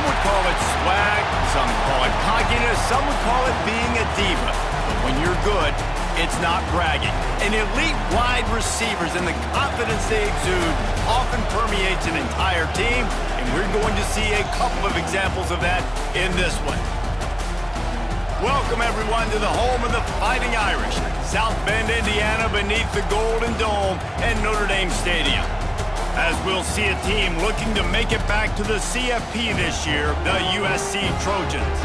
would call it swag, some call it cockiness, some would call it being a diva. But when you're good, it's not bragging. And elite wide receivers and the confidence they exude often permeates an entire team, and we're going to see a couple of examples of that in this one. Welcome, everyone, to the home of the Fighting Irish, South Bend, Indiana, beneath the Golden Dome and Notre Dame Stadium. As we'll see a team looking to make it back to the CFP this year, the USC Trojans,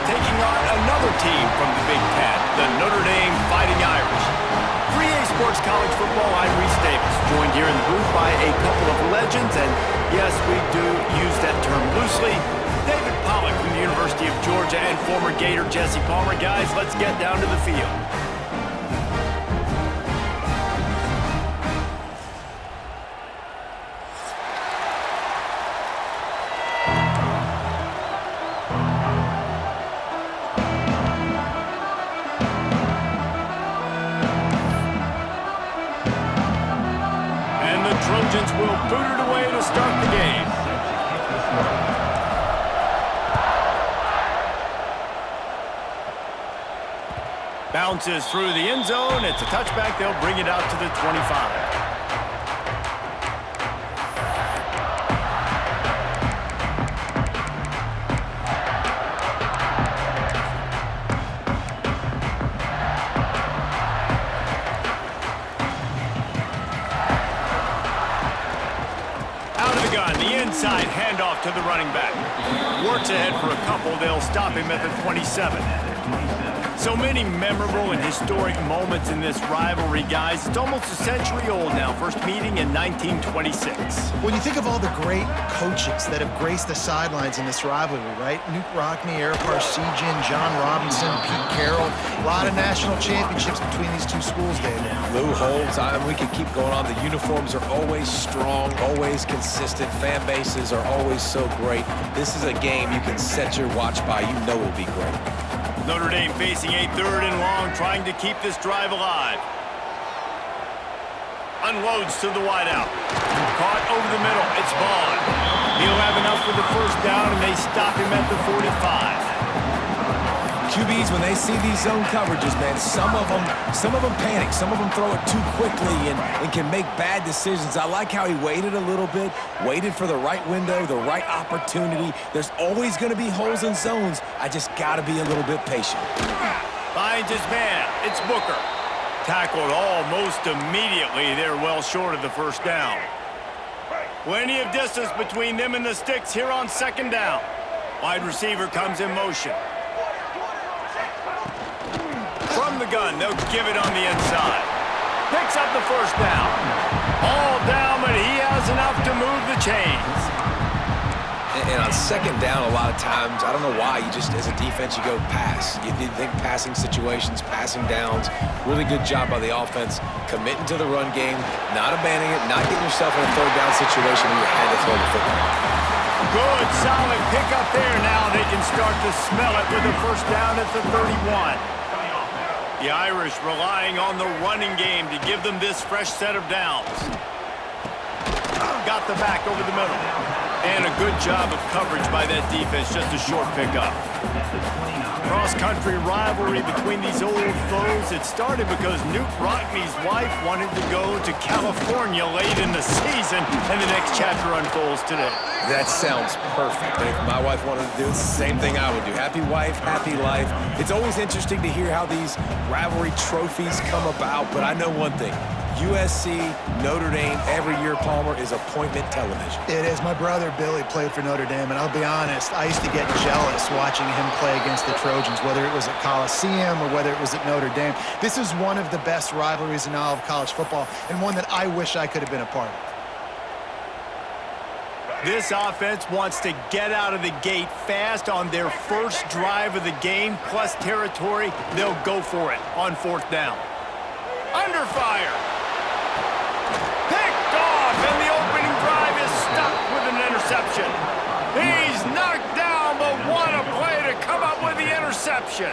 taking on another team from the Big Ten, the Notre Dame Fighting Irish. 3A Sports College Football, I'm Reese Davis, joined here in the booth by a couple of legends, and yes, we do use that term loosely. David Pollack from the University of Georgia and former Gator Jesse Palmer. Guys, let's get down to the field. Trojans will boot it away to start the game. Bounces through the end zone. It's a touchback. They'll bring it out to the 25. Inside handoff to the running back. Works ahead for a couple. They'll stop him at the 27. So many memorable and historic moments in this rivalry, guys. It's almost a century old now. First meeting in 1926. When you think of all the great coaches that have graced the sidelines in this rivalry, right? Newt Rockne, Eric Parsegian, John Robinson, Pete Carroll. A lot of national championships between these two schools, Dave. Lou Holtz, we could keep going on. The uniforms are always strong, always consistent. Fan bases are always so great. This is a game you can set your watch by. You know it'll be great. Notre Dame facing a 3rd and long, trying to keep this drive alive. Unloads to the wideout. Caught over the middle. It's Vaughn. He'll have enough for the first down, and they stop him at the 45. QBs, when they see these zone coverages, man, some of them panic. Some of them throw it too quickly and can make bad decisions. I like how he waited a little bit, waited for the right window, the right opportunity. There's always going to be holes in zones. I just got to be a little bit patient. Finds his man. It's Booker. Tackled almost immediately. They're well short of the first down. Plenty of distance between them and the sticks here on 2nd down. Wide receiver comes in motion. From the gun, they'll give it on the inside. Picks up the first down. All down, but he has enough to move the chains. And on 2nd down, a lot of times, I don't know why, you just, as a defense, you go pass. You think passing situations, passing downs. Really good job by the offense, committing to the run game, not abandoning it, not getting yourself in a 3rd down situation where you had to throw the football. Good, solid pick up there. Now they can start to smell it with a first down at the 31. The Irish relying on the running game to give them this fresh set of downs. Got the back over the middle. And a good job of coverage by that defense, just a short pickup. Cross-country rivalry between these old foes. It started because Newt Rockne's wife wanted to go to California late in the season, and the next chapter unfolds today. That sounds perfect. If my wife wanted to do it, it's the same thing I would do. Happy wife, happy life. It's always interesting to hear how these rivalry trophies come about, but I know one thing. USC, Notre Dame, every year, Palmer, is appointment television. It is. My brother Billy played for Notre Dame, and I'll be honest, I used to get jealous watching him play against the Trojans, whether it was at Coliseum or whether it was at Notre Dame. This is one of the best rivalries in all of college football, and one that I wish I could have been a part of. This offense wants to get out of the gate fast on their first drive of the game, plus territory. They'll go for it on 4th down. Under fire. Picked off, and the opening drive is stopped with an interception. He's knocked down, but what a play to come up with the interception.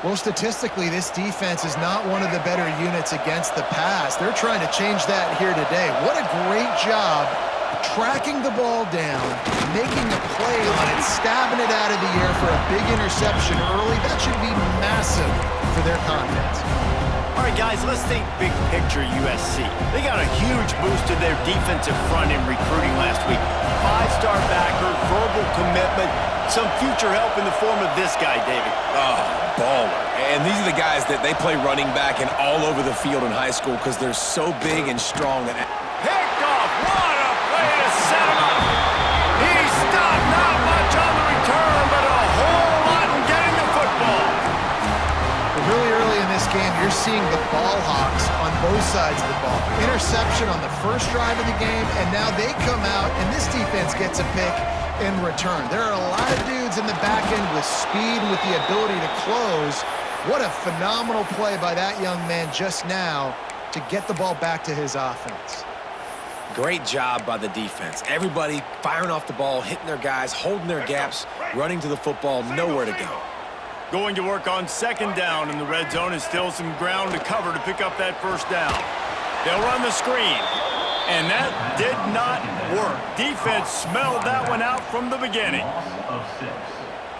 Well, statistically, this defense is not one of the better units against the pass. They're trying to change that here today. What a great job tracking the ball down, making a play on it, stabbing it out of the air for a big interception early. That should be massive for their confidence. All right, guys, let's think big picture USC. They got a huge boost to their defensive front in recruiting last week. 5-star backer, verbal commitment, some future help in the form of this guy, David. Oh, baller. And these are the guys that they play running back and all over the field in high school because they're so big and strong. That picked off. What a play to set him up. He stopped. Not much on the return, but a whole lot in getting the football. Really early in this game, you're seeing the ball hawks on both sides of the ball. Interception on the first drive of the game, and now they come out, and this defense gets a pick in return. There are a lot of dudes in the back end with speed, with the ability to close. What a phenomenal play by that young man just now to get the ball back to his offense. great job by the defense. Everybody firing off the ball, hitting their guys, holding their gaps, running to the football, nowhere to go. Going to work on second down in the red zone is still some ground to cover to pick up that first down. They'll run the screen, and that did not work. Defense smelled that one out from the beginning.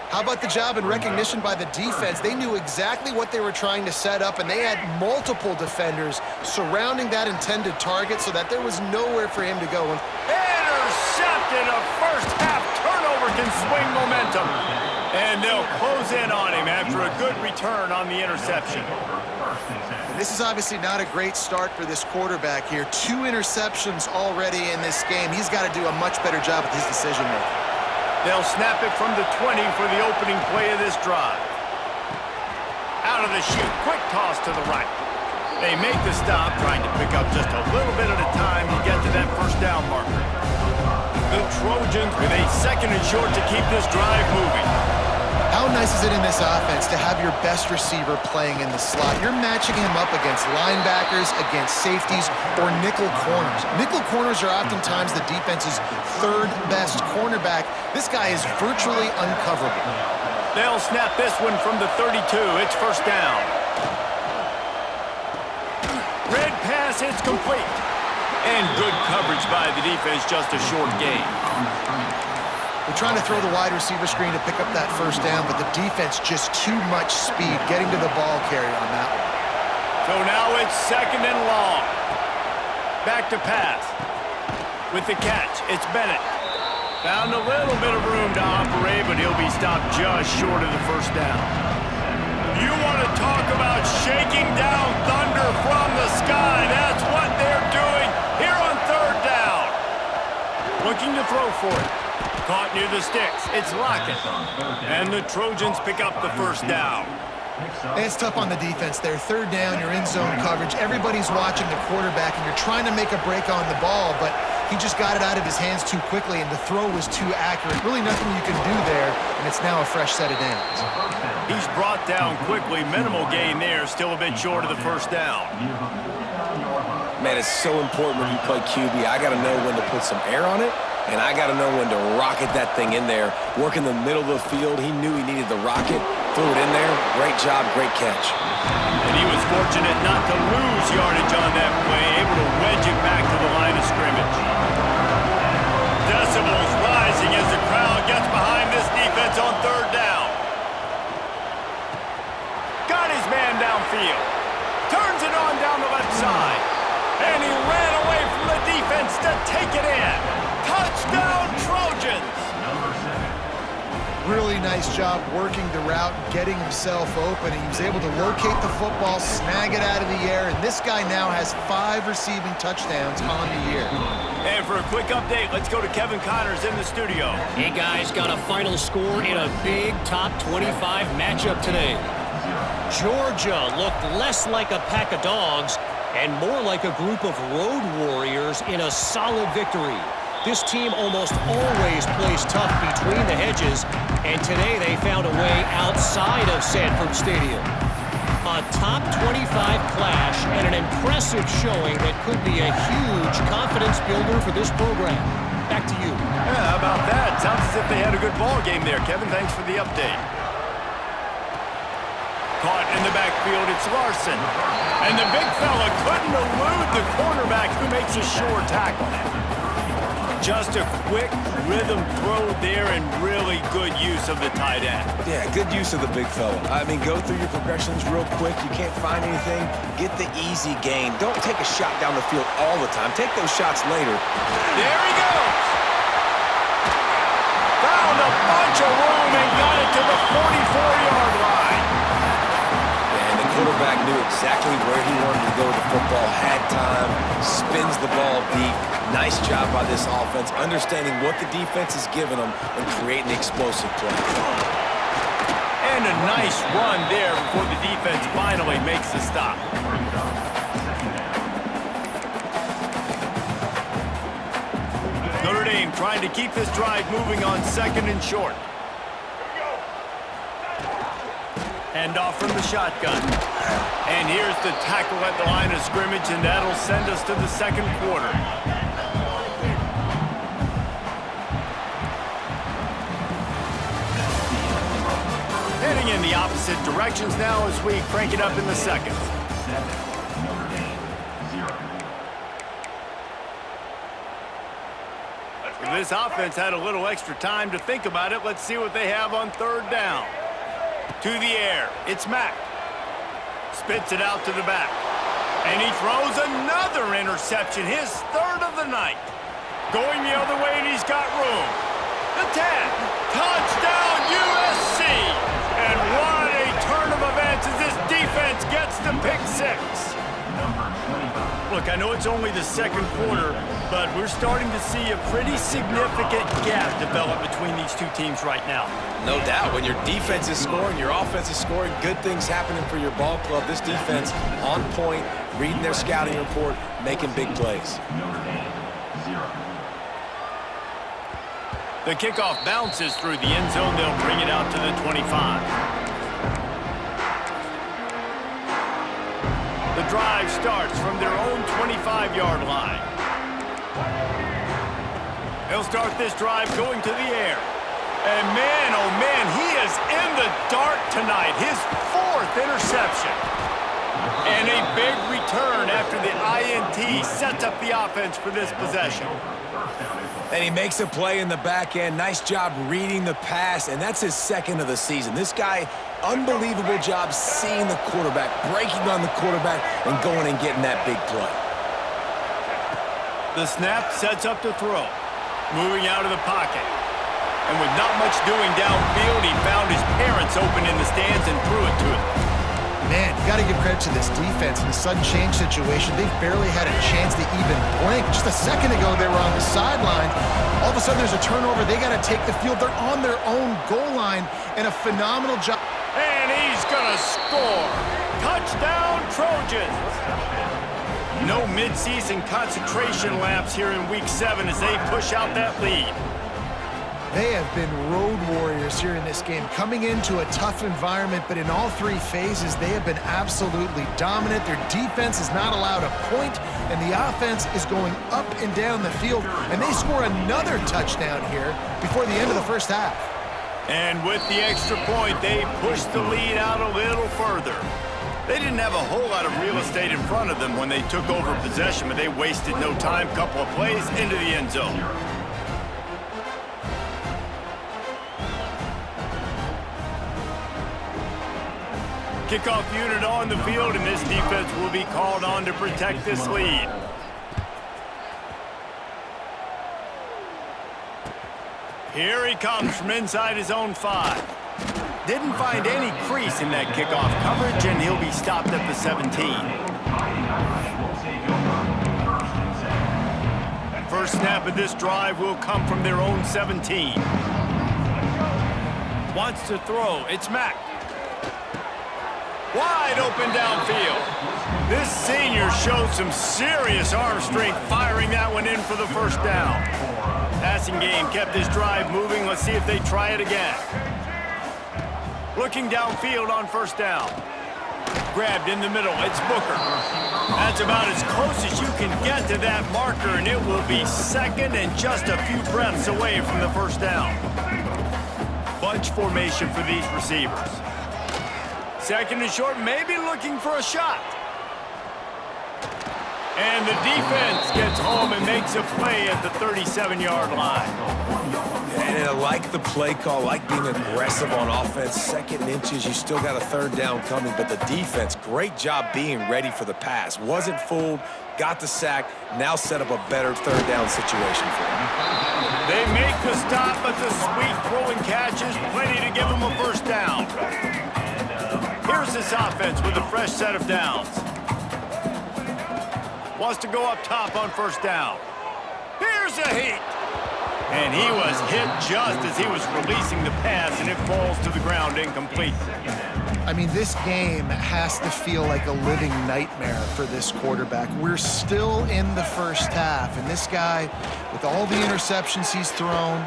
How about the job and recognition by the defense? They knew exactly what they were trying to set up, and they had multiple defenders surrounding that intended target so that there was nowhere for him to go. Intercepted. A first half turnover can swing momentum. And they'll close in on him after a good return on the interception. This is obviously not a great start for this quarterback here. 2 interceptions already in this game. He's got to do a much better job with his decision-making. They'll snap it from the 20 for the opening play of this drive. Out of the chute, quick toss to the right. They make the stop, trying to pick up just a little bit at a time to get to that first down marker. The Trojans with a second and short to keep this drive moving. How nice is it in this offense to have your best receiver playing in the slot? You're matching him up against linebackers, against safeties, or nickel corners. Nickel corners are oftentimes the defense's third best cornerback. This guy is virtually uncoverable. They'll snap this one from the 32. It's first down. Red pass, it's complete. And good coverage by the defense, just a short gain. They're trying to throw the wide receiver screen to pick up that first down, but the defense just too much speed getting to the ball carrier on that one. So now it's second and long. Back to pass. With the catch, it's Bennett. Found a little bit of room to operate, but he'll be stopped just short of the first down. You want to talk about shaking down thunder from the sky. That's what they're doing here on third down. Looking to throw for it. Caught near the sticks. It's Lockett. And the Trojans pick up the first down. And it's tough on the defense there. Third down, you're in zone coverage. Everybody's watching the quarterback, and you're trying to make a break on the ball, but he just got it out of his hands too quickly, and the throw was too accurate. Really nothing you can do there, and it's now a fresh set of downs. He's brought down quickly. Minimal gain there. Still a bit short of the first down. Man, it's so important when you play QB. I got to know when to put some air on it, and I got to know when to rocket that thing in there. Work in the middle of the field. He knew he needed the rocket. Threw it in there. Great job, great catch. And he was fortunate not to lose yardage on that play, able to wedge it back to the line of scrimmage. Decibels rising as the crowd gets behind this defense on third down. Got his man downfield. Turns it on down the left side. And he ran away from the defense to take it in. Touchdown, Trojans! Really nice job working the route, getting himself open. He was able to locate the football, snag it out of the air, and this guy now has 5 receiving touchdowns on the year. And for a quick update, let's go to Kevin Connors in the studio. Hey guys, got a final score in a big top 25 matchup today. Georgia looked less like a pack of dogs and more like a group of road warriors in a solid victory. This team almost always plays tough between the hedges, and today they found a way outside of Sanford Stadium. A top 25 clash and an impressive showing that could be a huge confidence builder for this program. Back to you. Yeah, how about that? Sounds as if they had a good ball game there. Kevin, thanks for the update. Caught in the backfield, it's Larson. And the big fella couldn't elude the cornerback who makes a sure tackle. Just a quick rhythm throw there and really good use of the tight end. Yeah, good use of the big fella. I mean, go through your progressions real quick. You can't find anything. Get the easy gain. Don't take a shot down the field all the time. Take those shots later. There he goes. Found a bunch of room and got it to the 44-yard line. And the quarterback knew exactly where he wanted to go with the football. Had time. Spins the ball deep. Nice job by this offense, understanding what the defense is giving them and creating explosive play. And a nice run there before the defense finally makes the stop. Notre Dame trying to keep this drive moving on 2nd and short. Handoff from the shotgun. And here's the tackle at the line of scrimmage, and that'll send us to the 2nd quarter. Heading in the opposite directions now as we crank it up in the 2nd. If this offense had a little extra time to think about it, let's see what they have on 3rd down. To the air, it's Mack. Spits it out to the back. And he throws another interception, his 3rd of the night. Going the other way, and he's got room. The 10. Touchdown, USC! And what a turn of events as this defense gets the pick 6. Look, I know it's only the 2nd quarter, but we're starting to see a pretty significant gap develop between these two teams right now. No doubt. When your defense is scoring, your offense is scoring, good things happening for your ball club. This defense on point, reading their scouting report, making big plays. The kickoff bounces through the end zone. They'll bring it out to the 25. The drive starts from their own 25-yard line. They'll start this drive going to the air. And man, oh man, he is in the dark tonight. His 4th interception. And a big return after the INT sets up the offense for this possession. And he makes a play in the back end. Nice job reading the pass, and that's his 2nd of the season. This guy, unbelievable job seeing the quarterback, breaking on the quarterback, and going and getting that big play. The snap sets up to throw. Moving out of the pocket. And with not much doing downfield, he found his parents open in the stands and threw it to him. Man, you got to give credit to this defense. In the sudden change situation, they've barely had a chance to even blink. Just a second ago, they were on the sideline. All of a sudden, there's a turnover. They got to take the field. They're on their own goal line, and a phenomenal job. And he's going to score. Touchdown, Trojans. No midseason concentration laps here in Week 7 as they push out that lead. They have been road warriors here in this game, coming into a tough environment, but in all 3 phases, they have been absolutely dominant. Their defense is not allowed a point, and the offense is going up and down the field, and they score another touchdown here before the end of the 1st half. And with the extra point, they push the lead out a little further. They didn't have a whole lot of real estate in front of them when they took over possession, but they wasted no time. Couple of plays into the end zone. Kickoff unit on the field, and this defense will be called on to protect this lead. Here he comes from inside his own 5. Didn't find any crease in that kickoff coverage, and he'll be stopped at the 17. First snap of this drive will come from their own 17. Wants to throw. It's Mack. Wide open downfield. This senior showed some serious arm strength firing that one in for the 1st down. Passing game kept this drive moving. Let's see if they try it again. Looking downfield on 1st down. Grabbed in the middle. It's Booker. That's about as close as you can get to that marker, and it will be 2nd and just a few breaths away from the 1st down. Bunch formation for these receivers. 2nd and short, maybe looking for a shot. And the defense gets home and makes a play at the 37-yard line. And I like the play call, like being aggressive on offense. Second and inches, you still got a third down coming, but the defense, great job being ready for the pass. Wasn't fooled, got the sack, now set up a better third down situation for him. They make the stop, but the sweet throwing catch is plenty to give them a first down. Here's this offense with a fresh set of downs. Wants to go up top on first down. Here's a heat. And he was hit just as he was releasing the pass, and it falls to the ground incomplete. I mean, this game has to feel like a living nightmare for this quarterback. We're still in the first half, and this guy, with all the interceptions he's thrown,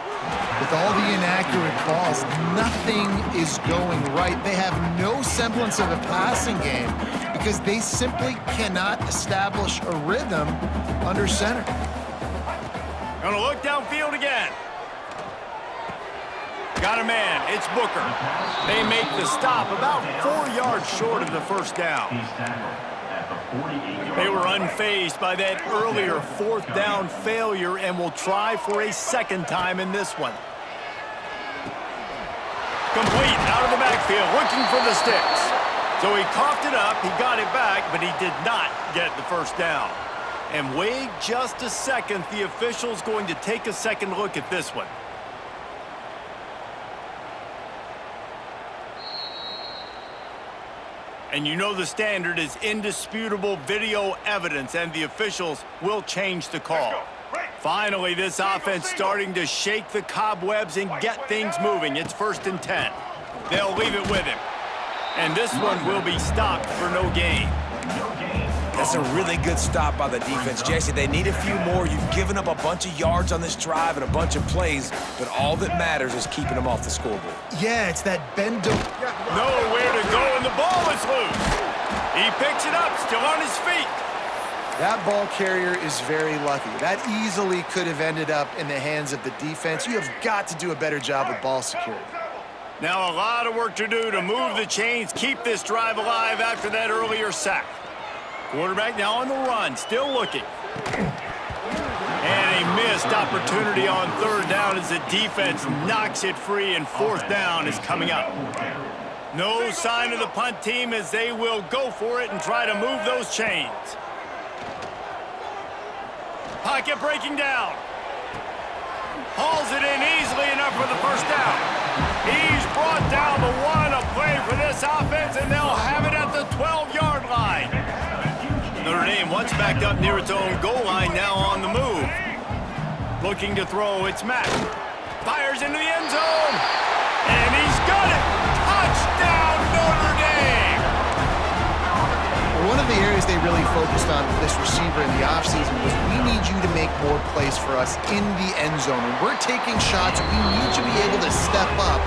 with all the inaccurate balls, nothing is going right. They have no semblance of a passing game because they simply cannot establish a rhythm under center. Gonna look downfield again. Got a man, it's Booker. They make the stop about 4 yards short of the first down. They were unfazed by that earlier fourth down failure and will try for a second time in this one. Complete out of the backfield, looking for the sticks. So he coughed it up, he got it back, but he did not get the first down. And wait just a second, the official's going to take a second look at this one. And you know the standard is indisputable video evidence, and the officials will change the call. Finally, this offense starting to shake the cobwebs and get things moving. It's 1st and 10. They'll leave it with him. And this one will be stopped for no gain. That's a really good stop by the defense. Jesse, they need a few more. You've given up a bunch of yards on this drive and a bunch of plays, but all that matters is keeping them off the scoreboard. Yeah, it's that bend. Nowhere to go, and the ball is loose. He picks it up, still on his feet. That ball carrier is very lucky. That easily could have ended up in the hands of the defense. You have got to do a better job with ball security. Now a lot of work to do to move the chains, keep this drive alive after that earlier sack. Quarterback now on the run, still looking. And a missed opportunity on third down as the defense knocks it free, and fourth down is coming up. No sign of the punt team as they will go for it and try to move those chains. Pocket breaking down. Hauls it in easily enough for the first down. He's brought down the one, a play for this offense, and they'll have it at the 12-yard line. Notre Dame once backed up near its own goal line, now on the move. Looking to throw, it's Matt. Fires into the end zone, and he's got it. Touchdown, Notre Dame! One of the areas they really focused on with this receiver in the offseason was we need you to make more plays for us in the end zone. When we're taking shots, we need you to be able to step up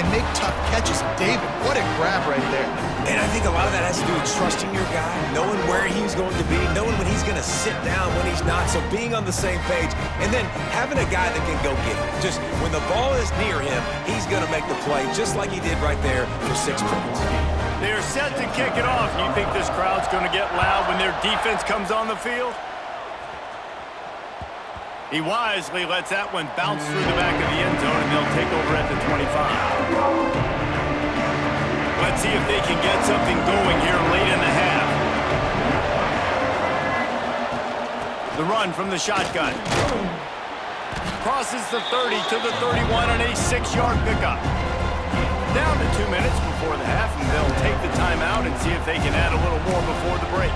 and make tough catches. David, what a grab right there. And I think a lot of that has to do with trusting your guy, knowing where he's going to be, knowing when he's going to sit down, when he's not, so being on the same page, and then having a guy that can go get it. Just when the ball is near him, he's going to make the play, just like he did right there for 6 points. They're set to kick it off. You think this crowd's going to get loud when their defense comes on the field? He wisely lets that one bounce through the back of the end zone, and they'll take over at the 25. Let's see if they can get something going here late in the half. The run from the shotgun. Crosses the 30 to the 31 on a 6-yard pickup. Down to 2 minutes before the half, and they'll take the timeout and see if they can add a little more before the break.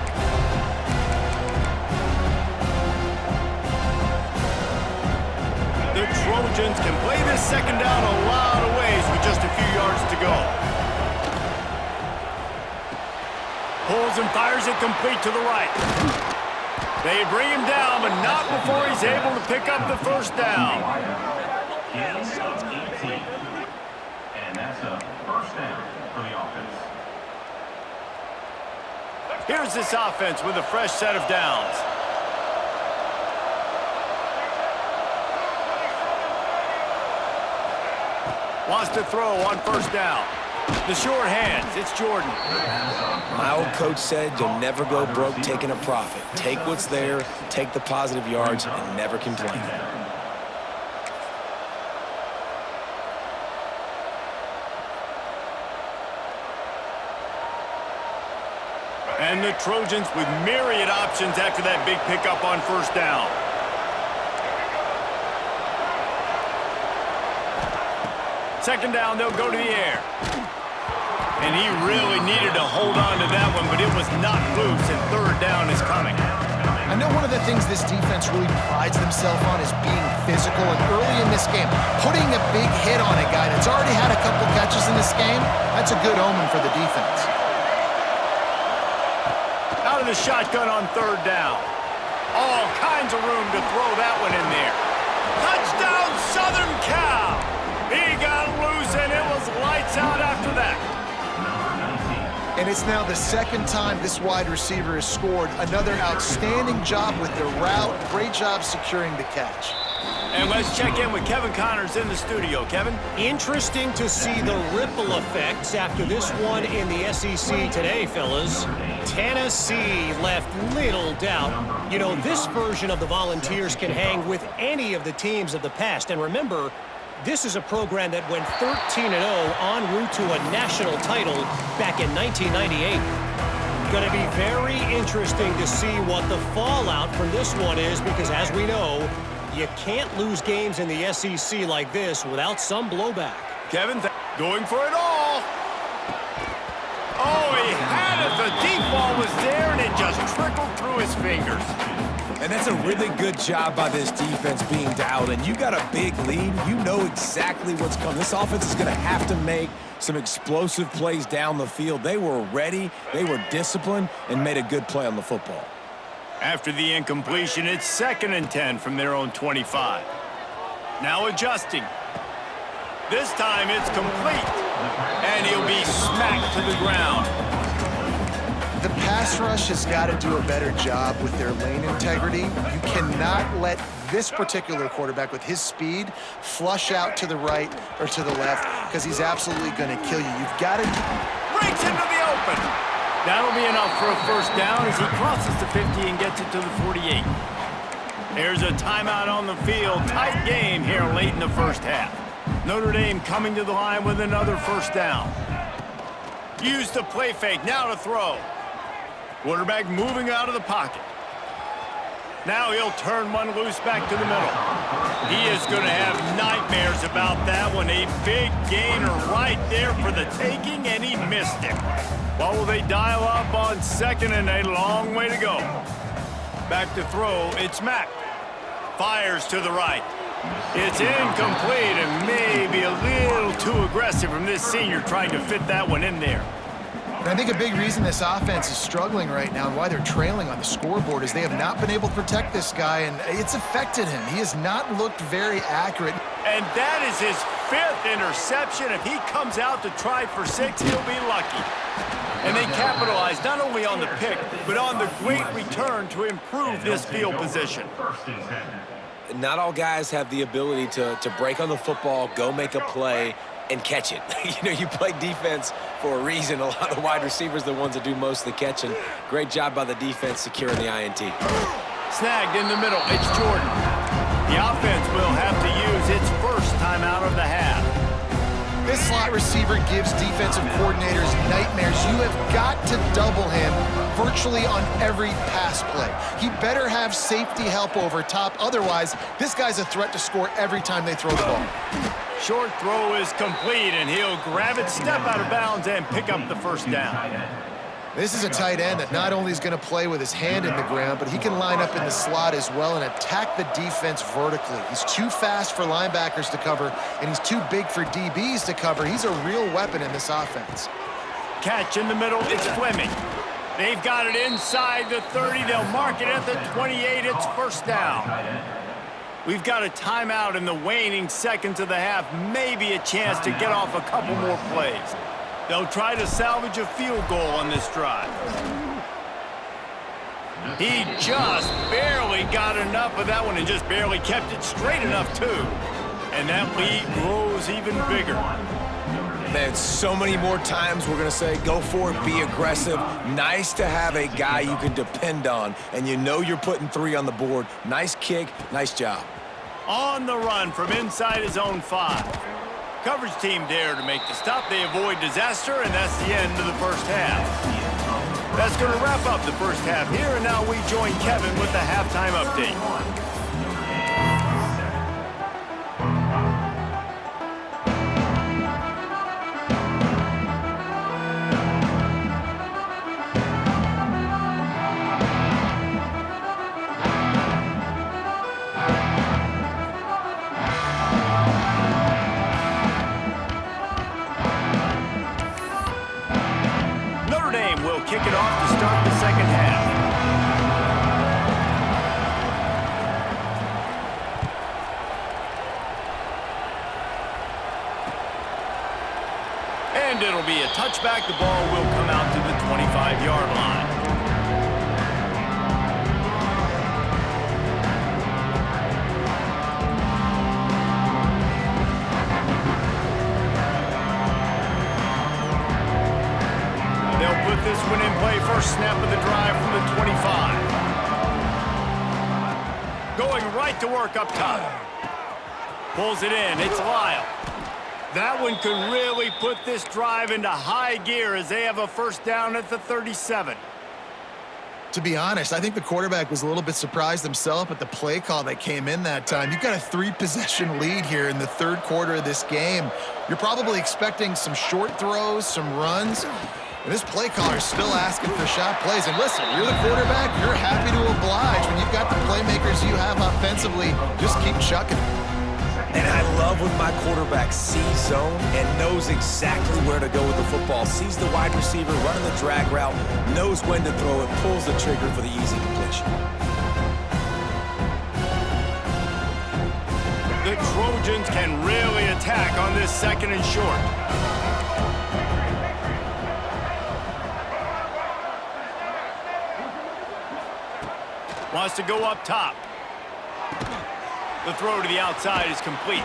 The Trojans can play this second down a lot of ways with just a few yards to go. Pulls and fires it complete to the right. They bring him down, but not before he's able to pick up the first down. And that's a first down for the offense. Here's this offense with a fresh set of downs. Wants to throw on first down. The short hands, it's Jordan. My old coach said you'll never go broke taking a profit. Take what's there, take the positive yards, and never complain. And the Trojans with myriad options after that big pickup on first down. Second down, they'll go to the air. And he really needed to hold on to that one, but it was not loose, and third down is coming. I know one of the things this defense really prides themselves on is being physical, and early in this game, putting a big hit on a guy that's already had a couple catches in this game, that's a good omen for the defense. Out of the shotgun on third down. All kinds of room to throw that one in there. Touchdown, Southern Cal! He got loose, and it was lights out after that. And it's now the second time this wide receiver has scored. Another outstanding job with the route. Great job securing the catch. And let's check in with Kevin Connors in the studio. Kevin? Interesting to see the ripple effects after this one in the SEC today, fellas. Tennessee left little doubt. You know, this version of the Volunteers can hang with any of the teams of the past. And remember, this is a program that went 13-0 en route to a national title back in 1998. Going to be very interesting to see what the fallout from this one is, because as we know, you can't lose games in the SEC like this without some blowback. Kevin going for it all. Oh, he had it. The deep ball was there, and it just trickled through his fingers. And that's a really good job by this defense being dialed. And you got a big lead. You know exactly what's coming. This offense is going to have to make some explosive plays down the field. They were ready, they were disciplined, and made a good play on the football. After the incompletion, it's 2nd and 10 from their own 25. Now adjusting. This time it's complete. And he'll be smacked to the ground. The pass rush has got to do a better job with their lane integrity. You cannot let this particular quarterback with his speed flush out to the right or to the left, because he's absolutely going to kill you. You've got to... Breaks into the open. That'll be enough for a first down as he crosses the 50 and gets it to the 48. There's a timeout on the field. Tight game here late in the first half. Notre Dame coming to the line with another first down. Use the play fake. Now to throw. Quarterback moving out of the pocket. Now he'll turn one loose back to the middle. He is going to have nightmares about that one. A big gainer right there for the taking, and he missed it. What will they dial up on 2nd and a long way to go? Back to throw, it's Mack. Fires to the right. It's incomplete and maybe a little too aggressive from this senior trying to fit that one in there. And I think a big reason this offense is struggling right now and why they're trailing on the scoreboard is they have not been able to protect this guy, and it's affected him. He has not looked very accurate. And that is his 5th interception. If he comes out to try for 6, he'll be lucky. And they capitalize not only on the pick, but on the great return to improve this field position. Not all guys have the ability to break on the football, go make a play, and catch it. You know, you play defense for a reason. A lot of the wide receivers are the ones that do most of the catching. Great job by the defense securing the INT. Snagged in the middle. It's Jordan. The offense will have to use its first timeout of the half. This slot receiver gives defensive coordinators nightmares. You have got to double him virtually on every pass play. He better have safety help over top. Otherwise, this guy's a threat to score every time they throw the ball. Short throw is complete, and he'll grab it, step out of bounds, and pick up the first down. This is a tight end that not only is going to play with his hand in the ground, but he can line up in the slot as well and attack the defense vertically. He's too fast for linebackers to cover, and he's too big for DBs to cover. He's a real weapon in this offense. Catch in the middle, it's Fleming. They've got it inside the 30. They'll mark it at the 28. It's first down. We've got a timeout in the waning seconds of the half. Maybe a chance to get off a couple more plays. They'll try to salvage a field goal on this drive. He just barely got enough of that one and just barely kept it straight enough, too. And that lead grows even bigger. Man, so many more times we're going to say, go for it, be aggressive. Nice to have a guy you can depend on, and you know you're putting 3 on the board. Nice kick, nice job. On the run from inside his own 5. Coverage team dare to make the stop. They avoid disaster, and that's the end of the first half. That's going to wrap up the first half here, and now we join Kevin with the halftime update. Notre Dame will kick it off to start the second half. And it'll be a touchback. The ball will come out to the 25-yard line. They'll put this one in play. First snap of the drive from the 25. Going right to work up top. Pulls it in. It's Lyle. That one could really put this drive into high gear as they have a first down at the 37. To be honest, I think the quarterback was a little bit surprised himself at the play call that came in that time. You've got a 3-possession lead here in the third quarter of this game. You're probably expecting some short throws, some runs. And this play caller is still asking for shot plays. And listen, you're the quarterback. You're happy to oblige. When you've got the playmakers you have offensively, just keep chucking. And I love when my quarterback sees zone and knows exactly where to go with the football. Sees the wide receiver running the drag route, knows when to throw it, pulls the trigger for the easy completion. The Trojans can really attack on this second and short. Wants to go up top. The throw to the outside is complete.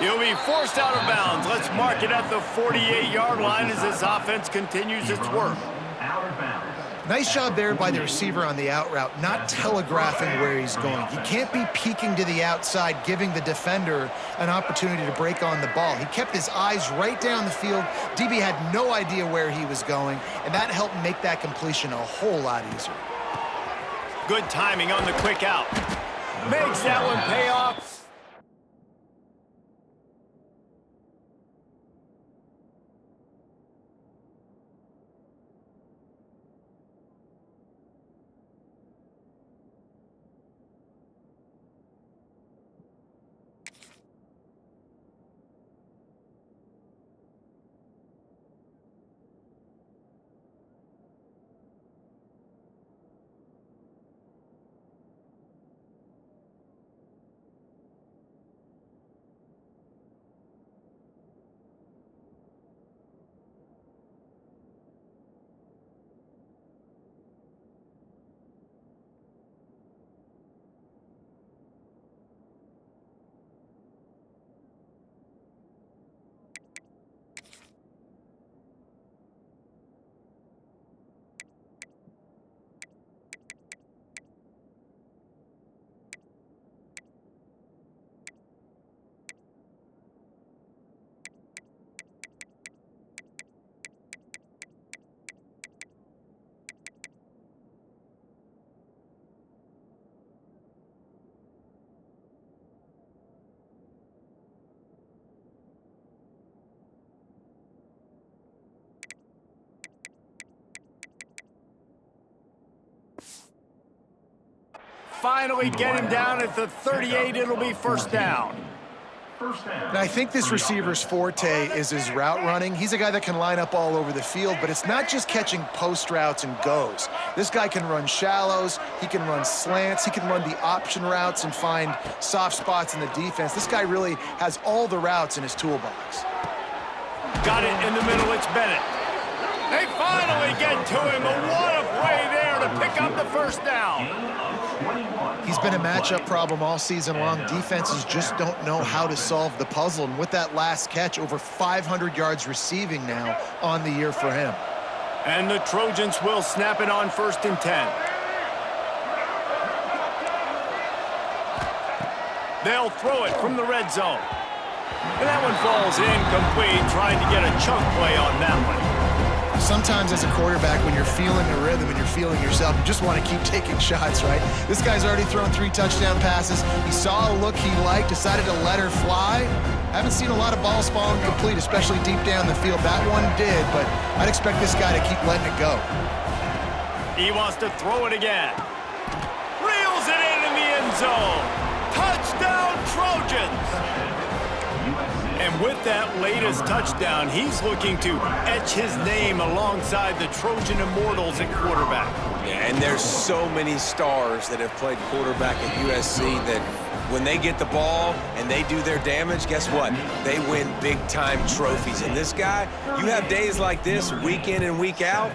He'll be forced out of bounds. Let's mark it at the 48-yard line as this offense continues its work. Nice job there by the receiver on the out route, not telegraphing where he's going. He can't be peeking to the outside, giving the defender an opportunity to break on the ball. He kept his eyes right down the field. DB had no idea where he was going, and that helped make that completion a whole lot easier. Good timing on the quick out. Makes that one pay off. Finally get him down at the 38. It'll be first down. And I think this receiver's forte is his route running. He's a guy that can line up all over the field, but it's not just catching post routes and goes. This guy can run shallows, he can run slants, he can run the option routes and find soft spots in the defense. This guy really has all the routes in his toolbox. Got it in the middle, it's Bennett. They finally get to him, but what a play there to pick up the first down. He's been a matchup problem all season long. Defenses just don't know how to solve the puzzle. And with that last catch, over 500 yards receiving now on the year for him. And the Trojans will snap it on 1st and 10. They'll throw it from the red zone. And that one falls incomplete, trying to get a chunk play on that one. Sometimes as a quarterback, when you're feeling the rhythm and you're feeling yourself, you just want to keep taking shots, right? This guy's already thrown 3 touchdown passes. He saw a look he liked, decided to let her fly. Haven't seen a lot of balls falling complete, especially deep down the field. That one did, but I'd expect this guy to keep letting it go. He wants to throw it again. Reels it in the end zone. Touchdown, Trojans! And with that latest touchdown, he's looking to etch his name alongside the Trojan Immortals at quarterback. Yeah, and there's so many stars that have played quarterback at USC that when they get the ball and they do their damage, guess what? They win big-time trophies. And this guy, you have days like this, week in and week out,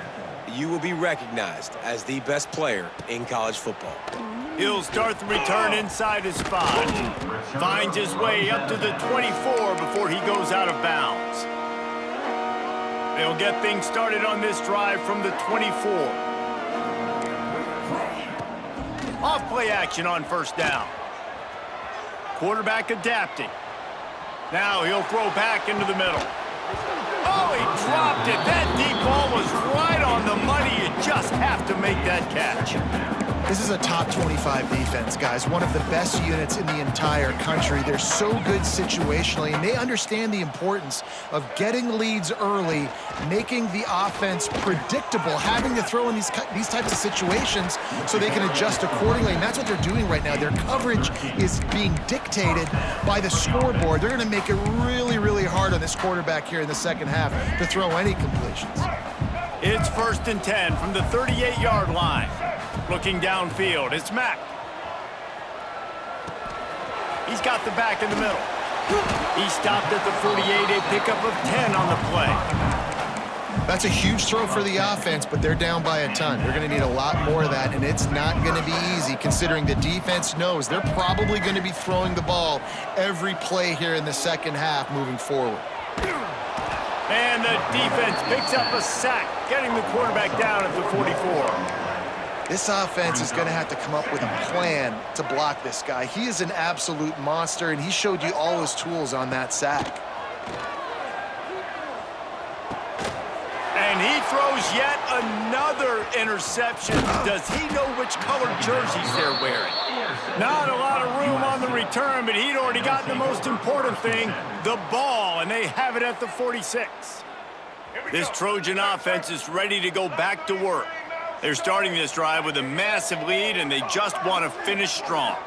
you will be recognized as the best player in college football. He'll start the return inside his 5. Finds his way up to the 24 before he goes out of bounds. They'll get things started on this drive from the 24. Off play action on 1st down. Quarterback adapting. Now he'll throw back into the middle. Oh, he dropped it. That deep ball was right on the money. You just have to make that catch. This is a top 25 defense, guys. One of the best units in the entire country. They're so good situationally, and they understand the importance of getting leads early, making the offense predictable, having to throw in these types of situations so they can adjust accordingly. And that's what they're doing right now. Their coverage is being dictated by the scoreboard. They're going to make it really, really hard on this quarterback here in the second half to throw any completions. It's 1st and 10 from the 38-yard line. Looking downfield, it's Mack. He's got the back in the middle. He stopped at the 48, a pickup of 10 on the play. That's a huge throw for the offense, but they're down by a ton. They're going to need a lot more of that, and it's not going to be easy considering the defense knows they're probably going to be throwing the ball every play here in the second half moving forward. And the defense picks up a sack, getting the quarterback down at the 44. This offense is going to have to come up with a plan to block this guy. He is an absolute monster, and he showed you all his tools on that sack. And he throws yet another interception. Does he know which colored jerseys they're wearing? Not a lot of room on the return, but he'd already gotten the most important thing, the ball, and they have it at the 46. This Trojan offense is ready to go back to work. They're starting this drive with a massive lead, and they just want to finish strong.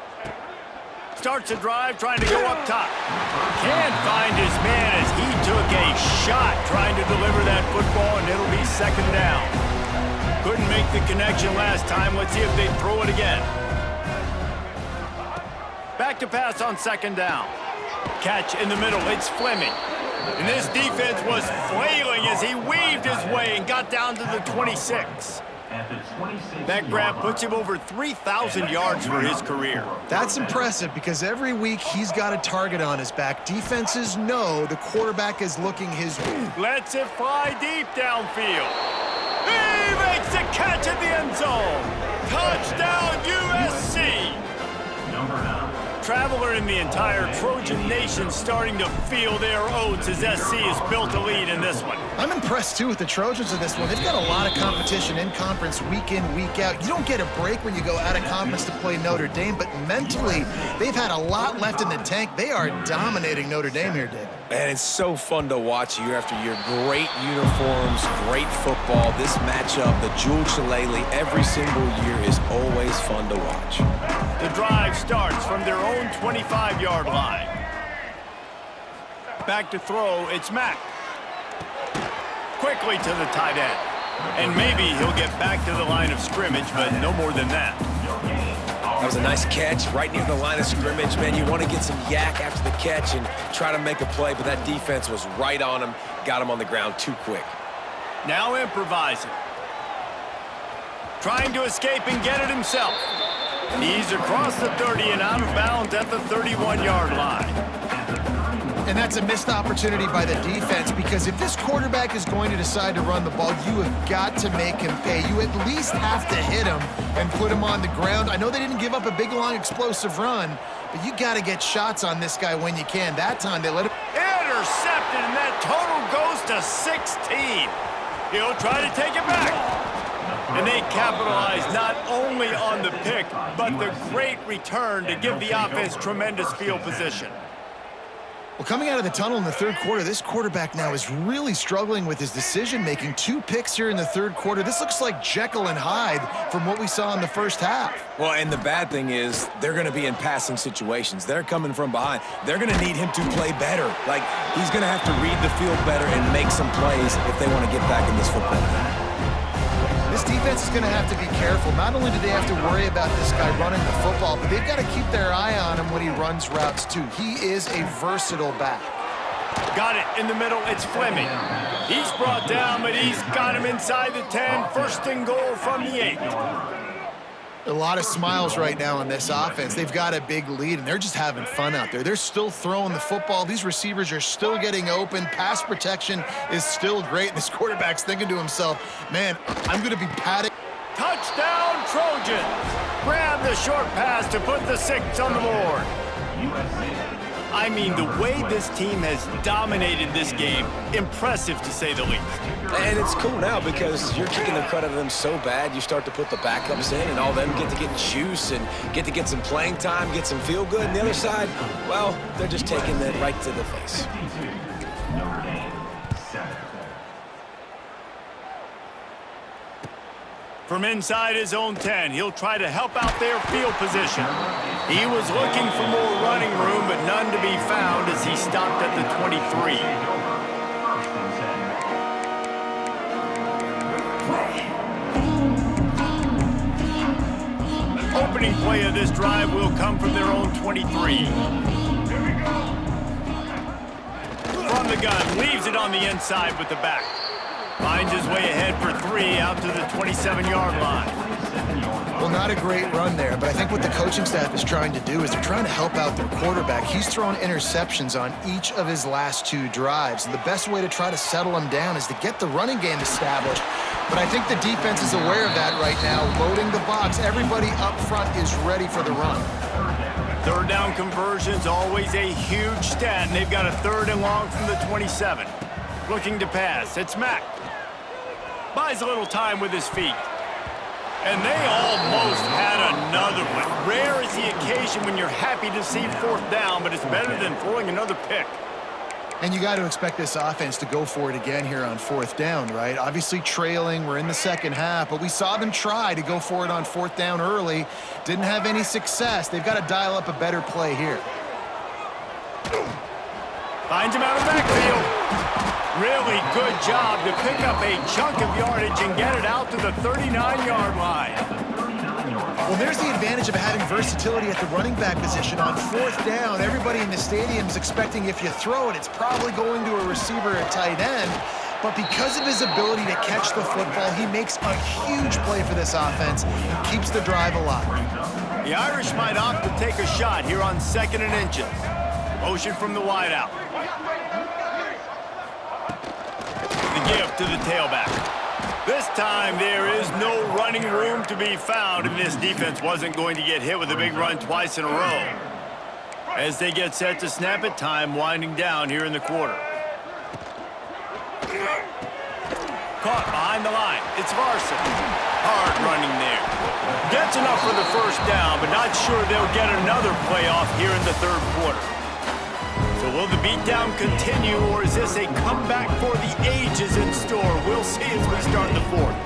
Starts the drive trying to go up top. Can't find his man as he took a shot trying to deliver that football, and it'll be 2nd down. Couldn't make the connection last time. Let's see if they throw it again. Back to pass on 2nd down. Catch in the middle. It's Fleming. And this defense was flailing as he weaved his way and got down to the 26. That grab puts him over 3,000 yards for his career. That's impressive because every week he's got a target on his back. Defenses know the quarterback is looking his way. Lets it fly deep downfield. He makes the catch at the end zone. Touchdown, USC. Number 9. Traveler in the entire Trojan nation starting to feel their oats as SC has built a lead in this one. I'm impressed, too, with the Trojans in this one. They've got a lot of competition in conference week in, week out. You don't get a break when you go out of conference to play Notre Dame, but mentally, they've had a lot left in the tank. They are dominating Notre Dame here, David. And it's so fun to watch year after year. Great uniforms, great football. This matchup, the Jewel Shillelagh, every single year is always fun to watch. The drive starts from their own 25-yard line. Back to throw, it's Mack. Quickly to the tight end. And maybe he'll get back to the line of scrimmage, but no more than that. That was a nice catch right near the line of scrimmage, man. You want to get some yak after the catch and try to make a play, but that defense was right on him, got him on the ground too quick. Now improvising. Trying to escape and get it himself. He's across the 30 and out of bounds at the 31-yard line. And that's a missed opportunity by the defense, because if this quarterback is going to decide to run the ball, you have got to make him pay. You at least have to hit him and put him on the ground. I know they didn't give up a big, long, explosive run, but you got to get shots on this guy when you can. That time they let him... Intercepted, and that total goes to 16. He'll try to take it back. And they capitalize not only on the pick, but the great return to give the offense tremendous field position. Well, coming out of the tunnel in the third quarter, this quarterback now is really struggling with his decision-making. 2 picks here in the third quarter. This looks like Jekyll and Hyde from what we saw in the first half. Well, and the bad thing is they're going to be in passing situations. They're coming from behind. They're going to need him to play better. Like, he's going to have to read the field better and make some plays if they want to get back in this football game. This defense is going to have to be careful. Not only do they have to worry about this guy running the football, but they've got to keep their eye on him when he runs routes, too. He is a versatile back. Got it in the middle. It's Fleming. He's brought down, but he's got him inside the 10. First and goal from the 8. A lot of smiles right now on this offense. They've got a big lead, and they're just having fun out there. They're still throwing the football. These receivers are still getting open. Pass protection is still great. This quarterback's thinking to himself, man, I'm going to be padding. Touchdown, Trojans! Grab the short pass to put the 6 on the board. I mean, the way this team has dominated this game, impressive to say the least. And it's cool now because you're kicking the crud out of them so bad, you start to put the backups in, and all of them get to get juice and get some playing time, get some feel good. And the other side, well, they're just taking it right to the face. Notre Dame, 7. From inside his own 10, he'll try to help out their field position. He was looking for more running room, but none to be found as he stopped at the 23. Opening play of this drive will come from their own 23. From the gun, leaves it on the inside with the back. Finds his way ahead for 3 out to the 27-yard line. Well, not a great run there, but I think what the coaching staff is trying to do is they're trying to help out their quarterback. He's thrown interceptions on each of his last 2 drives, and the best way to try to settle him down is to get the running game established. But I think the defense is aware of that right now, loading the box. Everybody up front is ready for the run. Third down conversion's always a huge stat, and they've got a 3rd and long from the 27. Looking to pass, it's Mack. Buys a little time with his feet. And they almost had another one. Rare is the occasion when you're happy to see 4th down, but it's better than throwing another pick. And you got to expect this offense to go for it again here on 4th down, right? Obviously trailing, we're in the second half, but we saw them try to go for it on 4th down early. Didn't have any success. They've got to dial up a better play here. Finds him out of the backfield. Really good job to pick up a chunk of yardage and get it out to the 39-yard line. Well, there's the advantage of having versatility at the running back position. On 4th down, everybody in the stadium is expecting if you throw it, it's probably going to a receiver at tight end. But because of his ability to catch the football, he makes a huge play for this offense and keeps the drive alive. The Irish might opt to take a shot here on 2nd and inches. Motion from the wideout. The give to the tailback. This time there is no running room to be found, and this defense wasn't going to get hit with a big run twice in a row. As they get set to snap it, time winding down here in the quarter. Caught behind the line. It's Larson. Hard running there. Gets enough for the 1st down, but not sure they'll get another playoff here in the 3rd quarter. So will the beatdown continue, or is this a comeback for the ages in store? We'll see as we start the 4th.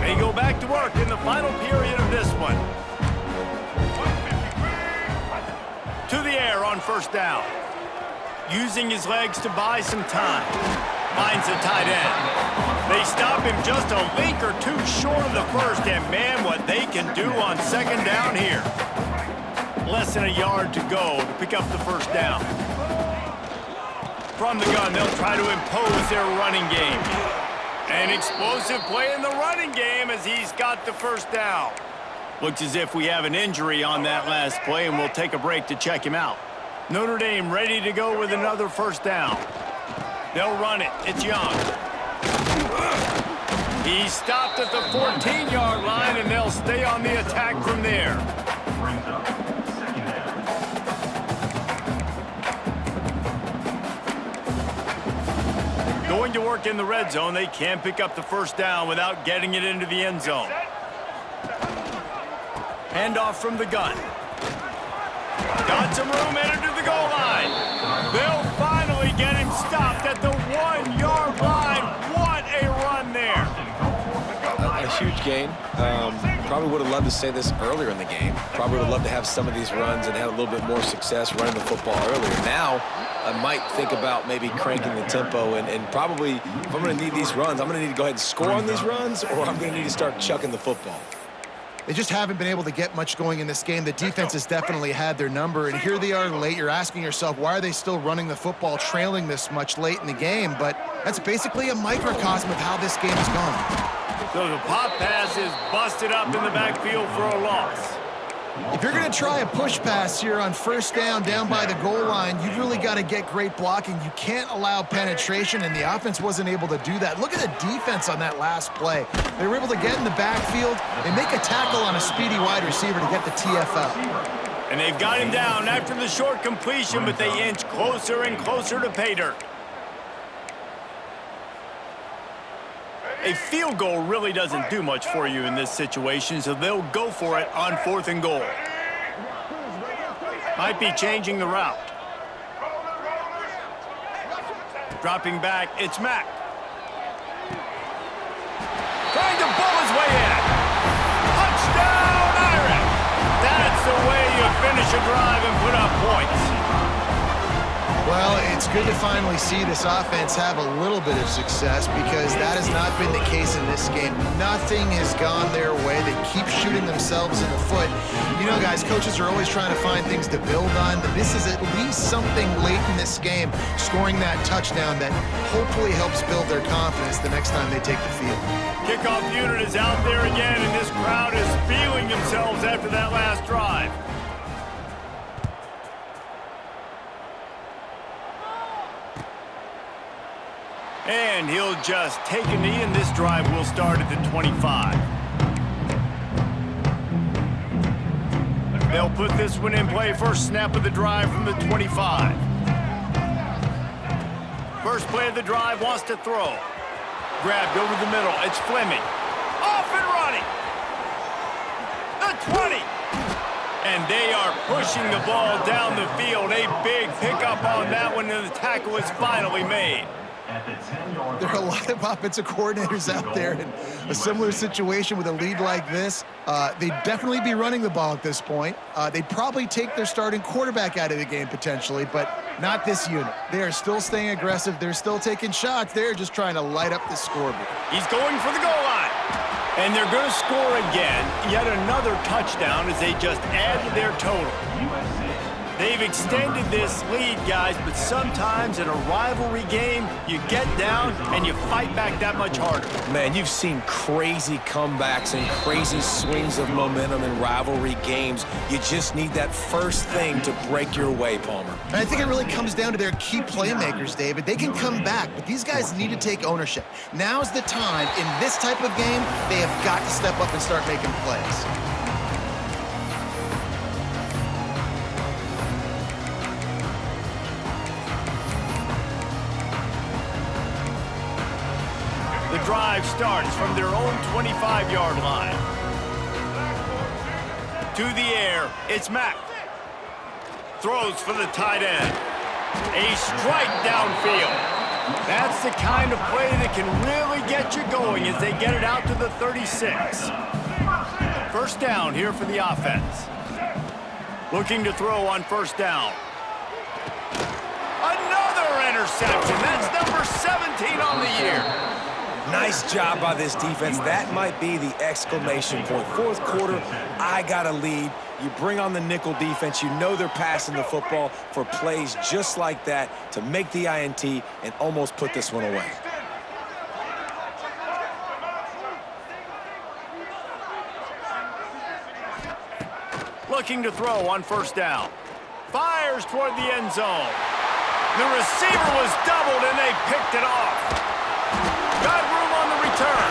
They go back to work in the final period of this one. To the air on 1st down. Using his legs to buy some time. Finds the tight end. They stop him just a link or 2 short of the 1st, and man, what they can do on 2nd down here. Less than a yard to go to pick up the first down. From the gun, they'll try to impose their running game. An explosive play in the running game as he's got the first down. Looks as if we have an injury on that last play, and we'll take a break to check him out. Notre Dame ready to go with another first down. They'll run it. It's Young. He stopped at the 14-yard line, and they'll stay on the attack from there. Brings up second down. Going to work in the red zone, they can't pick up the first down without getting it into the end zone. Handoff from the gun. Got some room, entered to the goal line. They'll finally get him stopped at the 1-yard line. What a run there. A huge gain. Probably would have loved to say this earlier in the game. Probably would have loved to have some of these runs and have a little bit more success running the football earlier. Now, I might think about maybe cranking the tempo and probably, if I'm going to need these runs, I'm going to need to go ahead and score on these runs, or I'm going to need to start chucking the football. They just haven't been able to get much going in this game. The defense has definitely had their number, and here they are late. You're asking yourself, why are they still running the football, trailing this much late in the game? But that's basically a microcosm of how this game has gone. So the pop pass is busted up in the backfield for a loss. If you're going to try a push pass here on first down by the goal line, you've really got to get great blocking. You can't allow penetration, and the offense wasn't able to do that. Look at the defense on that last play. They were able to get in the backfield and make a tackle on a speedy wide receiver to get the TFL. And they've got him down after the short completion, but they inch closer and closer to pay dirt. A field goal really doesn't do much for you in this situation, so they'll go for it on 4th and goal. Might be changing the route. Dropping back, it's Mack. Trying to bull his way in. Touchdown, Irish! That's the way you finish a drive and put up points. Well, it's good to finally see this offense have a little bit of success because that has not been the case in this game. Nothing has gone their way. They keep shooting themselves in the foot. You know, guys, coaches are always trying to find things to build on. This is at least something late in this game, scoring that touchdown that hopefully helps build their confidence the next time they take the field. Kickoff unit is out there again, and this crowd is feeling themselves after that last drive. And he'll just take a knee, and this drive will start at the 25. They'll put this one in play. First snap of the drive from the 25. First play of the drive, wants to throw. Grabbed over the middle. It's Fleming. Off and running. The 20. And they are pushing the ball down the field. A big pickup on that one, and the tackle is finally made. There are a lot of offensive coordinators out there in a similar situation with a lead like this. They'd definitely be running the ball at this point. They'd probably take their starting quarterback out of the game potentially, but not this unit. They are still staying aggressive. They're still taking shots. They're just trying to light up the scoreboard. He's going for the goal line. And they're going to score again. Yet another touchdown as they just add to their total. USC. They've extended this lead, guys, but sometimes in a rivalry game, you get down and you fight back that much harder. Man, you've seen crazy comebacks and crazy swings of momentum in rivalry games. You just need that first thing to break your way, Palmer. And I think it really comes down to their key playmakers, David. They can come back, but these guys need to take ownership. Now's the time. In this type of game, they have got to step up and start making plays. The drive starts from their own 25-yard line. To the air, it's Mack. Throws for the tight end. A strike downfield. That's the kind of play that can really get you going as they get it out to the 36. First down here for the offense. Looking to throw on first down. Another interception. That's number 17 on the year. Nice job by this defense. That might be the exclamation point. Fourth quarter, I got a lead. You bring on the nickel defense. You know they're passing the football for plays just like that to make the INT and almost put this one away. Looking to throw on first down. Fires toward the end zone. The receiver was doubled, and they picked it off. Got room on the return.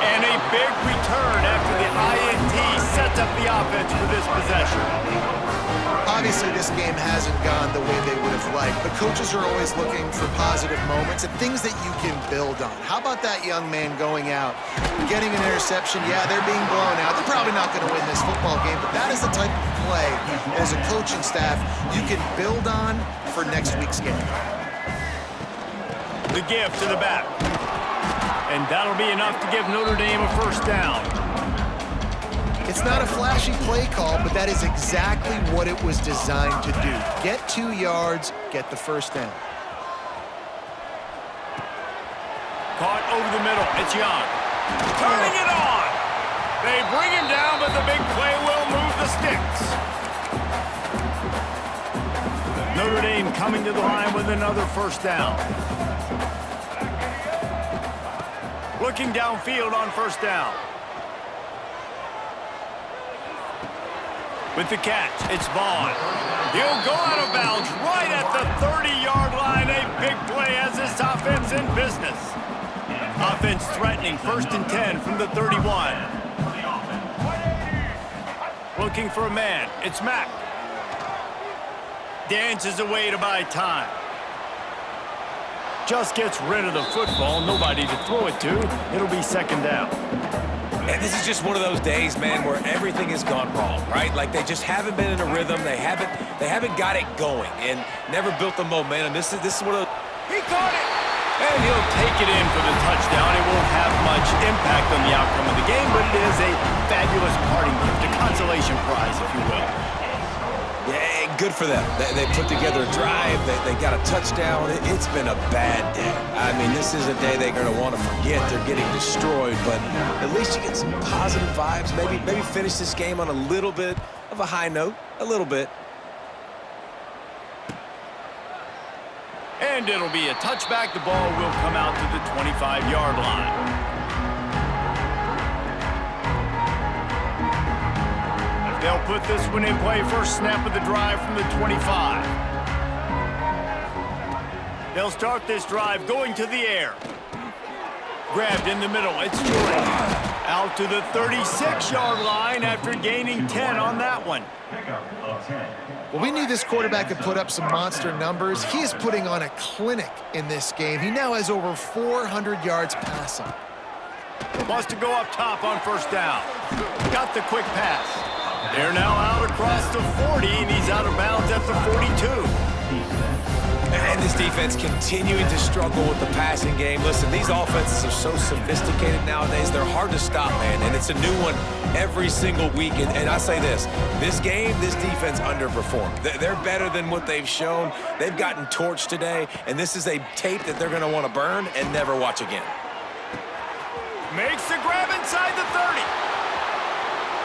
And a big return after the INT sets up the offense for this possession. Obviously, this game hasn't gone the way they would have liked, but coaches are always looking for positive moments and things that you can build on. How about that young man going out, getting an interception? Yeah, they're being blown out. They're probably not going to win this football game, but that is the type of play, as a coaching staff, you can build on for next week's game. The give to the back. And that'll be enough to give Notre Dame a first down. It's not a flashy play call, but that is exactly what it was designed to do. Get 2 yards, get the first down. Caught over the middle. It's Young. Turning it on. They bring him down, but the big play will move the sticks. Notre Dame coming to the line with another first down. Looking downfield on first down. With the catch, it's Vaughn. He'll go out of bounds right at the 30-yard line. A big play has this offense in business. Offense threatening, 1st and 10 from the 31. Looking for a man. It's Mack. Dances away to buy time. Just gets rid of the football. Nobody to throw it to. It'll be second down. And this is just one of those days, man, where everything has gone wrong, right? Like they just haven't been in a rhythm. They haven't got it going and never built the momentum. This is one of those. He caught it. And he'll take it in for the touchdown. It won't have much impact on the outcome of the game, but it is a fabulous parting gift, a consolation prize, if you will. Yeah, good for them. They put together a drive. They got a touchdown. It's been a bad day. I mean, this is a day they're going to want to forget. They're getting destroyed, but at least you get some positive vibes. Maybe finish this game on a little bit of a high note, a little bit. And it'll be a touchback. The ball will come out to the 25-yard line. They'll put this one in play. First snap of the drive from the 25. They'll start this drive going to the air. Grabbed in the middle. It's Jordan. Out to the 36-yard line after gaining 10 on that one. Well, we knew this quarterback could put up some monster numbers. He is putting on a clinic in this game. He now has over 400 yards passing. Wants to go up top on first down. Got the quick pass. They're now out across the 40, and he's out of bounds at the 42. And this defense continuing to struggle with the passing game. Listen, these offenses are so sophisticated nowadays. They're hard to stop, man, and it's a new one every single week. And I say this game, this defense underperformed. They're better than what they've shown. They've gotten torched today, and this is a tape that they're going to want to burn and never watch again. Makes the grab inside the 30.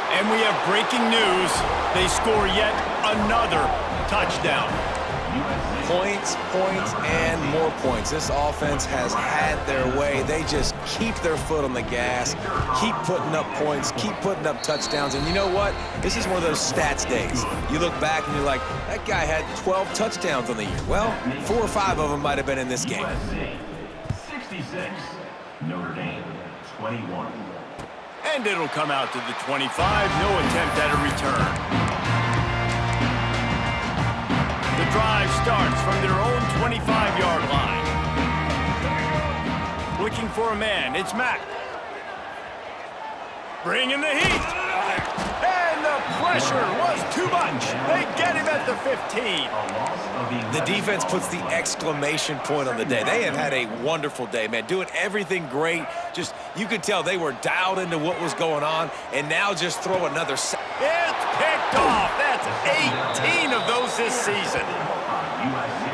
And we have breaking news. They score yet another touchdown. Points, and more points. This offense has had their way. They just keep their foot on the gas, keep putting up points, keep putting up touchdowns. And you know what? This is one of those stats days. You look back and you're like, that guy had 12 touchdowns on the year. Well, 4 or 5 of them might have been in this game. USC 66, Notre Dame 21. And it'll come out to the 25. No attempt at a return. The drive starts from their own 25-yard line. Looking for a man. It's Mack. Bringing the heat. And the pressure was too much. They get him at the 15. The defense puts the exclamation point on the day. They have had a wonderful day, man. Doing everything great. Just, you could tell they were dialed into what was going on. And now just throw another. It's picked off. That's 18 of those this season. USC.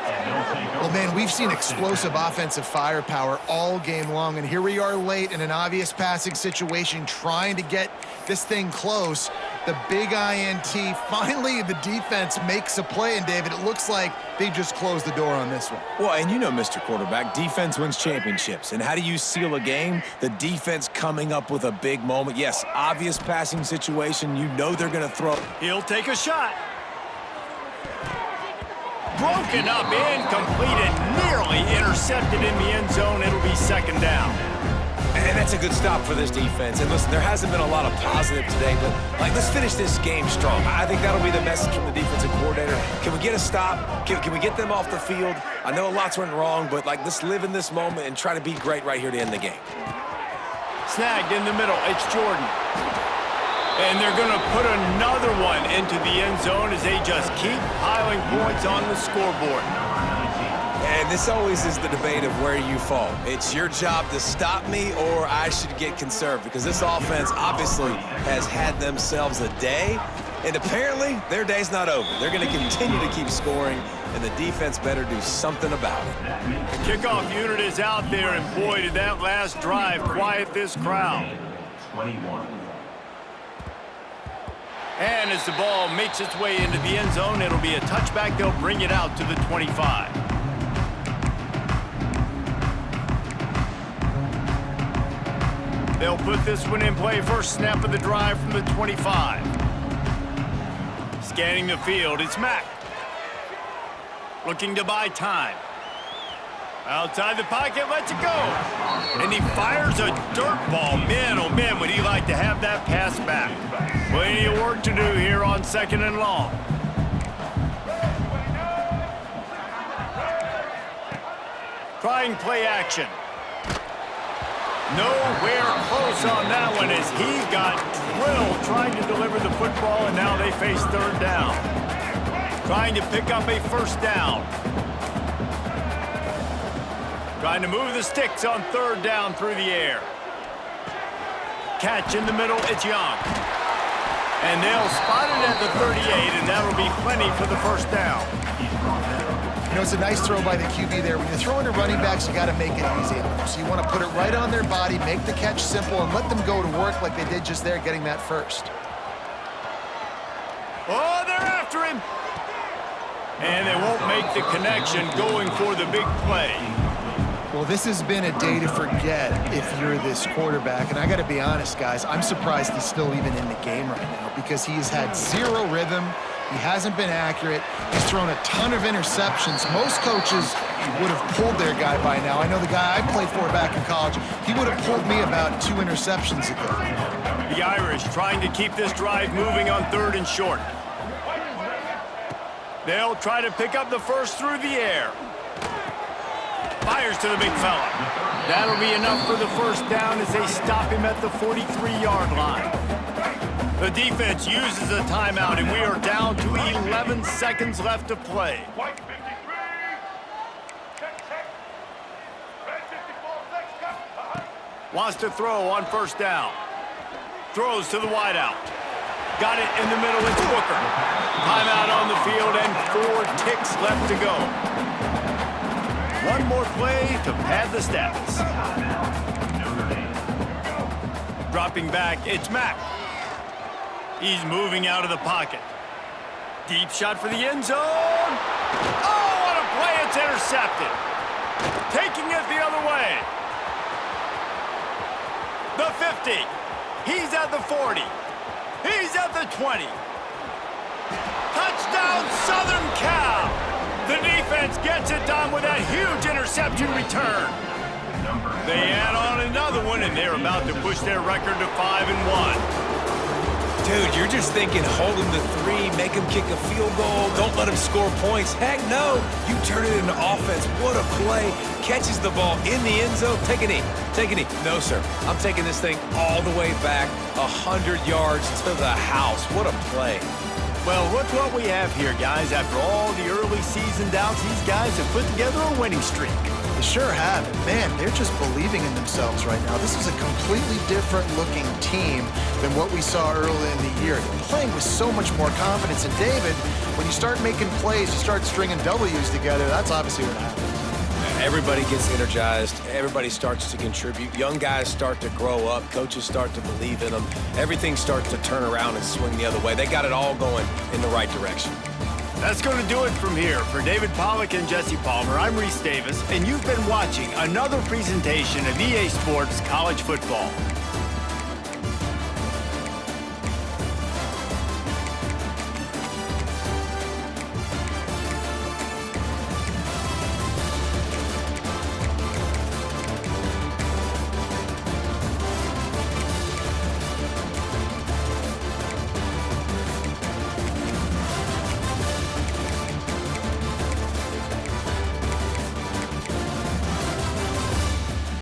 And they'll take Well, man, we've seen explosive offensive firepower all game long, and here we are late in an obvious passing situation trying to get this thing close. The big INT, finally the defense makes a play, and David, it looks like they just closed the door on this one. Well, and you know, Mr. Quarterback, defense wins championships. And how do you seal a game? The defense coming up with a big moment. Yes, obvious passing situation. You know they're going to throw. He'll take a shot. Broken up, incomplete, and nearly intercepted in the end zone. It'll be second down. And that's a good stop for this defense. And listen, there hasn't been a lot of positive today, but let's finish this game strong. I think that'll be the message from the defensive coordinator. Can we get a stop? Can we get them off the field? I know lots went wrong, but let's live in this moment and try to be great right here to end the game. Snagged in the middle. It's Jordan. And they're going to put another one into the end zone as they just keep piling points on the scoreboard. And this always is the debate of where you fall. It's your job to stop me, or I should get conserved, because this offense obviously has had themselves a day, and apparently their day's not over. They're going to continue to keep scoring, and the defense better do something about it. The kickoff unit is out there, and boy, did that last drive quiet this crowd. 21. And as the ball makes its way into the end zone, it'll be a touchback. They'll bring it out to the 25. They'll put this one in play. First snap of the drive from the 25. Scanning the field, it's Mack. Looking to buy time. Outside the pocket, lets it go. And he fires a dirt ball. Man, oh man, would he like to have that pass back. Plenty of work to do here on second and long. Trying play action. Nowhere close on that one as he got drilled trying to deliver the football, and now they face third down. Trying to pick up a first down. Trying to move the sticks on third down through the air. Catch in the middle, it's Young. And they'll spot it at the 38, and that'll be plenty for the first down. You know, it's a nice throw by the QB there. When you're throwing to running backs, you got to make it easy on them. So you want to put it right on their body, make the catch simple, and let them go to work like they did just there, getting that first. Oh, they're after him. And they won't make the connection going for the big play. Well, this has been a day to forget if you're this quarterback. And I got to be honest, guys, I'm surprised he's still even in the game right now because he's had zero rhythm. He hasn't been accurate. He's thrown a ton of interceptions. Most coaches would have pulled their guy by now. I know the guy I played for back in college, he would have pulled me about 2 interceptions ago. The Irish trying to keep this drive moving on third and short. They'll try to pick up the first through the air. Fires to the big fella. That'll be enough for the first down as they stop him at the 43-yard line. The defense uses a timeout, and we are down to 11 seconds left to play. Wants to throw on first down. Throws to the wideout. Got it in the middle, it's Booker. Timeout on the field and 4 ticks left to go. One more play to pad the stats. Dropping back, it's Mack. He's moving out of the pocket. Deep shot for the end zone. Oh, what a play, it's intercepted. Taking it the other way. The 50. He's at the 40. He's at the 20. Touchdown, Southern Cal. The defense gets it done with that huge interception return. They add on another one, and they're about to push their record to 5-1. Dude, you're just thinking, hold him to 3, make him kick a field goal, don't let him score points. Heck no, you turn it into offense. What a play. Catches the ball in the end zone. Take a knee. Take a knee. No, sir. I'm taking this thing all the way back 100 yards to the house. What a play. Well, look what we have here, guys. After all the early season doubts, these guys have put together a winning streak. They sure have. And man, they're just believing in themselves right now. This is a completely different looking team than what we saw early in the year. They're playing with so much more confidence. And David, when you start making plays, you start stringing W's together, that's obviously what happens. Everybody gets energized. Everybody starts to contribute. Young guys start to grow up. Coaches start to believe in them. Everything starts to turn around and swing the other way. They got it all going in the right direction. That's going to do it from here. For David Pollack and Jesse Palmer, I'm Reese Davis, and you've been watching another presentation of EA Sports College Football.